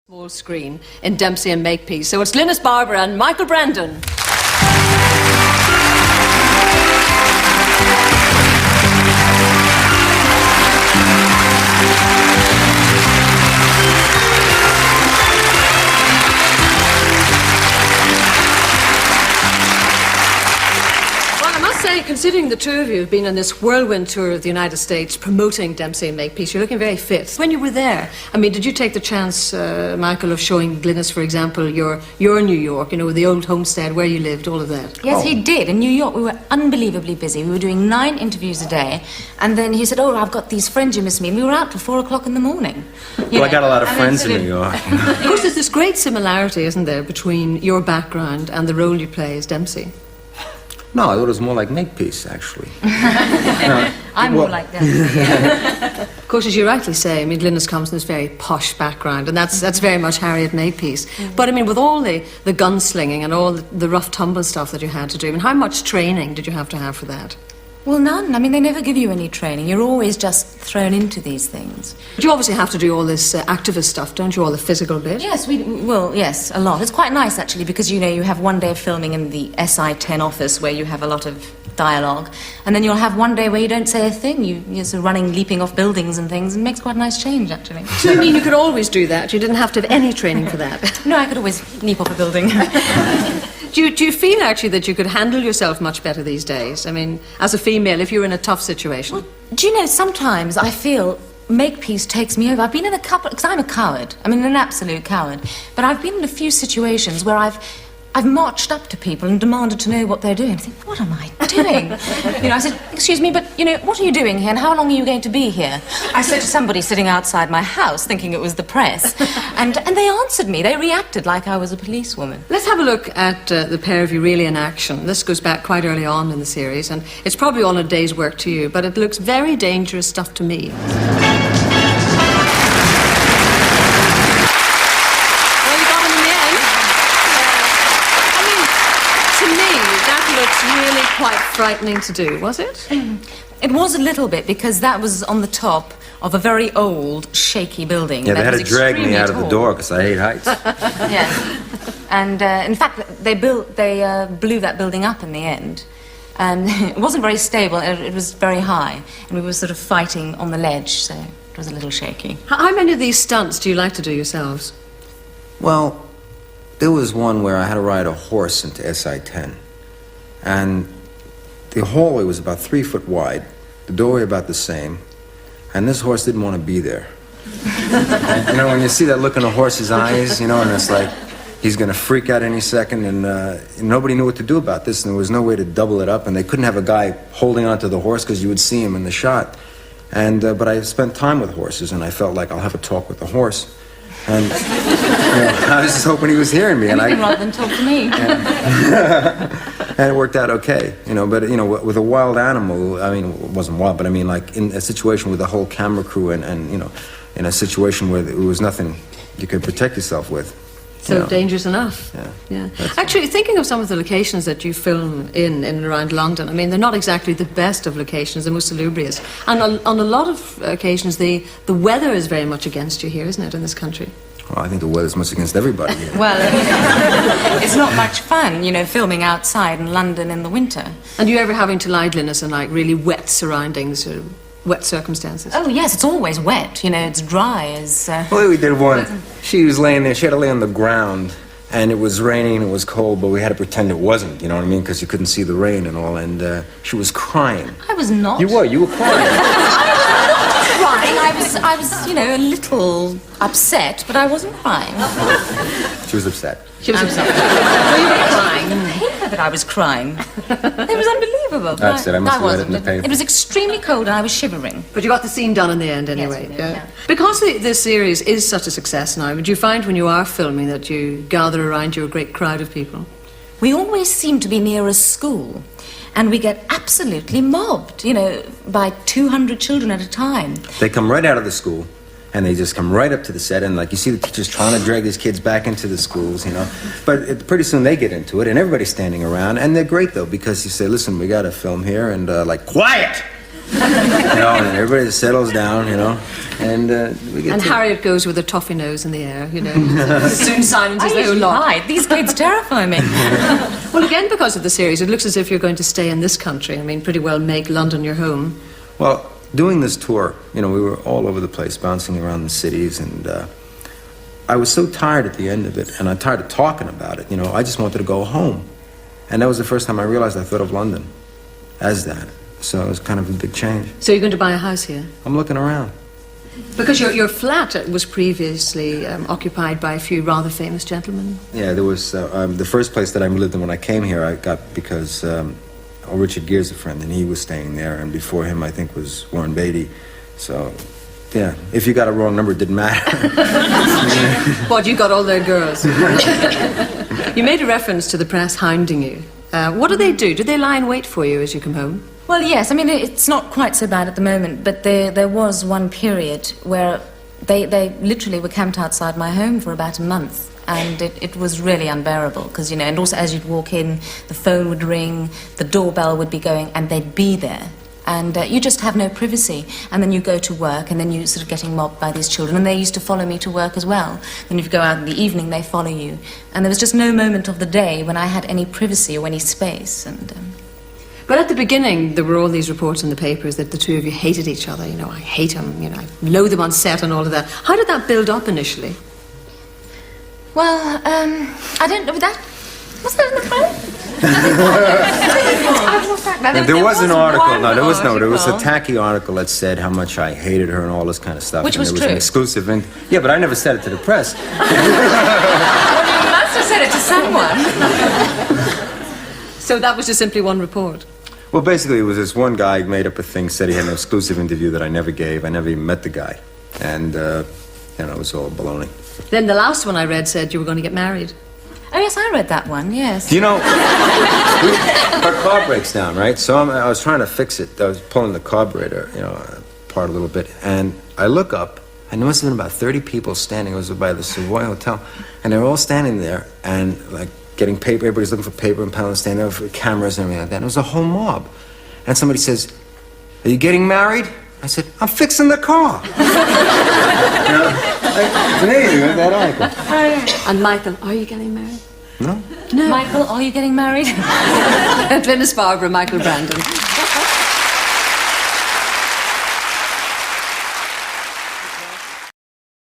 Small screen in Dempsey and Makepeace. So it's Glynis Barber and Michael Brandon. Considering the two of you have been on this whirlwind tour of the United States promoting Dempsey and Makepeace, you're looking very fit. When you were there, I mean, did you take the chance, Michael, of showing Glynis, for example, your New York, you know, the old homestead, where you lived, all of that? Yes, he did. In New York, we were unbelievably busy. We were doing 9 interviews a day, and then he said, "Oh, I've got these friends you miss me," and we were out till 4 o'clock in the morning. Well, I got a lot of friends in New York. Of course, there's this great similarity, isn't there, between your background and the role you play as Dempsey? No, I thought it was more like Makepeace, actually. I'm more like that. Yeah. Of course, as you rightly say, I mean, Glynis comes from this very posh background, and that's very much Harriet Makepeace. But I mean, with all the gunslinging and all the rough tumble stuff that you had to do, I mean, how much training did you have to have for that? Well, none. I mean, they never give you any training. You're always just thrown into these things. But you obviously have to do all this activist stuff, don't you? All the physical bit? Yes, yes, a lot. It's quite nice, actually, because, you know, you have one day of filming in the SI-10 office where you have a lot of dialogue, and then you'll have one day where you don't say a thing. You're sort of running, leaping off buildings and things, and it makes quite a nice change, actually. So you mean you could always do that? You didn't have to have any training for that? No, I could always leap off a building. Do you feel, actually, that you could handle yourself much better these days? I mean, as a female, if you're in a tough situation. Well, do you know, sometimes I feel Makepeace takes me over. I've been in a couple... Because I'm a coward. I mean, an absolute coward. But I've been in a few situations where I've marched up to people and demanded to know what they're doing. I think, what am I doing? You know, I said, "Excuse me, but, you know, what are you doing here and how long are you going to be here?" I said to somebody sitting outside my house, thinking it was the press. And they answered me. They reacted like I was a policewoman. Let's have a look at the pair of you really in action. This goes back quite early on in the series, and it's probably all a day's work to you, but it looks very dangerous stuff to me. Really quite frightening to do, was it? It was a little bit, because that was on the top of a very old, shaky building. Yeah, they had to drag me out of the door because I hate heights. Yeah. And in fact, they blew that building up in the end. And it wasn't very stable, it was very high. And we were sort of fighting on the ledge, so it was a little shaky. How many of these stunts do you like to do yourselves? Well, there was one where I had to ride a horse into SI-10. And the hallway was about 3 foot wide, the doorway about the same, and this horse didn't want to be there. And, you know, when you see that look in a horse's eyes, you know, and it's like he's going to freak out any second, and nobody knew what to do about this, and there was no way to double it up, and they couldn't have a guy holding onto the horse because you would see him in the shot. And but I spent time with horses, and I felt like I'll have a talk with the horse. And you know, I was just hoping he was hearing me. Anything rather than talk to me. And it worked out okay, you know, but, you know, with a wild animal, I mean, it wasn't wild, but I mean, like, in a situation with the whole camera crew and you know, in a situation where there was nothing you could protect yourself with. So, you know, dangerous enough. Yeah. Actually, thinking of some of the locations that you film in and around London, I mean, they're not exactly the best of locations, the most salubrious. And on a lot of occasions, the weather is very much against you here, isn't it, in this country? Well, I think the weather's much against everybody here. Well, it's not much fun, you know, filming outside in London in the winter. And you ever having to lie, Glynis, in, like, really wet surroundings or wet circumstances? Oh, yes, it's always wet, you know, it's dry as... Well, we did one. She was laying there, she had to lay on the ground, and it was raining and it was cold, but we had to pretend it wasn't, you know what I mean, because you couldn't see the rain and all, and she was crying. I was not. You were crying. I was, you know, a little upset, but I wasn't crying. She was upset. She was upset. Well, you were crying. The paper that I was crying. It was unbelievable. That's it, I must have read it in the paper. It was extremely cold and I was shivering. But you got the scene done in the end anyway. Yes, yeah. Because this series is such a success now, would you find when you are filming that you gather around you a great crowd of people? We always seem to be near a school. And we get absolutely mobbed, you know, by 200 children at a time. They come right out of the school, and they just come right up to the set, and, like, you see the teachers trying to drag these kids back into the schools, you know. But pretty soon they get into it, and everybody's standing around, and they're great, though, because you say, "Listen, we got to film here," and, like, "Quiet!" You know, and everybody settles down, you know. And we get And to... Harriet goes with a toffee nose in the air, you know. Soon silences I the whole usually lot. hide. These kids terrify me. Well, again, because of the series, it looks as if you're going to stay in this country. I mean, pretty well make London your home. Well, doing this tour, you know, we were all over the place, bouncing around the cities, and I was so tired at the end of it, and I'm tired of talking about it, you know, I just wanted to go home. And that was the first time I realized I thought of London as that. So it was kind of a big change. So you're going to buy a house here? I'm looking around. Because your flat was previously occupied by a few rather famous gentlemen. Yeah, there was the first place that I lived in when I came here. I got because Richard Gere's a friend, and he was staying there. And before him, I think was Warren Beatty. So, yeah, if you got a wrong number, it didn't matter. What, you got all their girls? You made a reference to the press hounding you. What do they do? Do they lie in wait for you as you come home? Well, yes. I mean, it's not quite so bad at the moment, but there was one period where they literally were camped outside my home for about a month, and it was really unbearable because, you know, and also as you'd walk in, the phone would ring, the doorbell would be going, and they'd be there. And you just have no privacy. And then you go to work, and then you're sort of getting mobbed by these children. And they used to follow me to work as well. Then if you go out in the evening, they follow you. And there was just no moment of the day when I had any privacy or any space. And But at the beginning, there were all these reports in the papers that the two of you hated each other. You know, I hate him, you know, I loathe him on set and all of that. How did that build up initially? well, I don't know that. Was that in the film? There was an article. No, there was a article. tacky article that said how much I hated her and all this kind of stuff. Which and was it was true. an exclusive. Yeah, but I never said it to the press. Well, you must have said it to someone. So that was just simply one report? Well, basically, it was this one guy who made up a thing, said he had an exclusive interview that I never gave. I never even met the guy. And, you know, it was all baloney. Then the last one I read said you were going to get married. Oh, yes, I read that one, yes. Do you know, our car breaks down, right? So I was trying to fix it. I was pulling the carburetor, you know, apart a little bit. And I look up, and there must have been about 30 people standing. It was by the Savoy Hotel. And they were all standing there and, like, getting paper. Everybody's looking for paper and pens, standing there for cameras and everything like that. And it was a whole mob. And somebody says, "Are you getting married?" I said, "I'm fixing the car." You know, it's amazing, that article. And Michael, are you getting married? No? No. Michael, are you getting married? Glynis Barber, Michael Brandon.